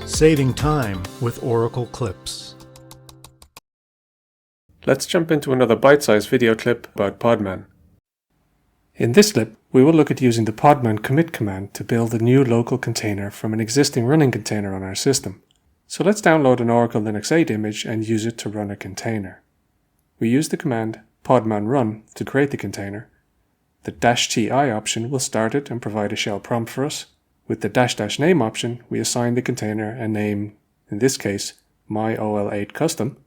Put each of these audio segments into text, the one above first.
Saving time with Oracle clips. Let's jump into another bite-sized video clip about Podman. In this clip, we will look at using the Podman commit command to build a new local container from an existing running container on our system. So let's download an Oracle Linux 8 image and use it to run a container. We use the command podman run to create the container. The -ti option will start it and provide a shell prompt for us. With the --name option, we assign the container a name, in this case, myol8 custom.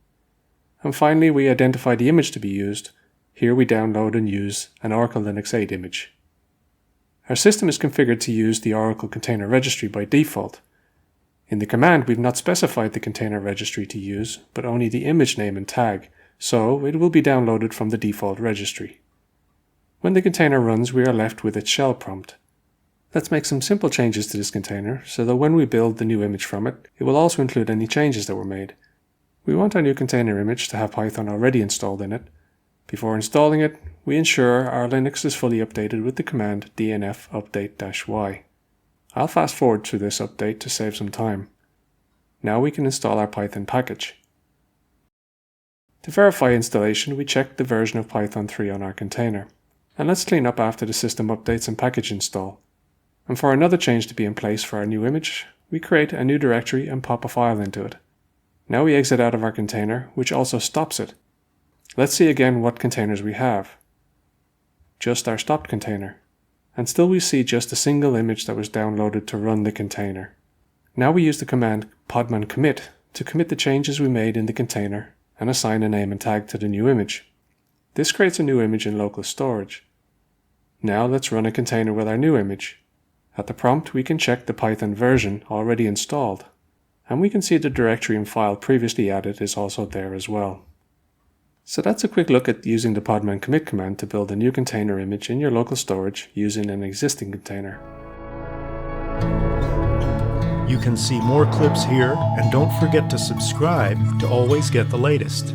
And finally, we identify the image to be used. Here we download and use an Oracle Linux 8 image. Our system is configured to use the Oracle Container Registry by default. In the command, we've not specified the container registry to use, but only the image name and tag, so it will be downloaded from the default registry. When the container runs, we are left with its shell prompt. Let's make some simple changes to this container so that when we build the new image from it, it will also include any changes that were made. We want our new container image to have Python already installed in it. Before installing it, we ensure our Linux is fully updated with the command dnf update-y. I'll fast forward through this update to save some time. Now we can install our Python package. To verify installation, we check the version of Python 3 on our container. And let's clean up after the system updates and package install. And for another change to be in place for our new image, we create a new directory and pop a file into it. Now we exit out of our container, which also stops it. Let's see again what containers we have. Just our stopped container. And still we see just a single image that was downloaded to run the container. Now we use the command podman commit to commit the changes we made in the container and assign a name and tag to the new image. This creates a new image in local storage. Now let's run a container with our new image. At the prompt, we can check the Python version already installed, and we can see the directory and file previously added is also there as well. So that's a quick look at using the podman commit command to build a new container image in your local storage using an existing container. You can see more clips here, and don't forget to subscribe to always get the latest.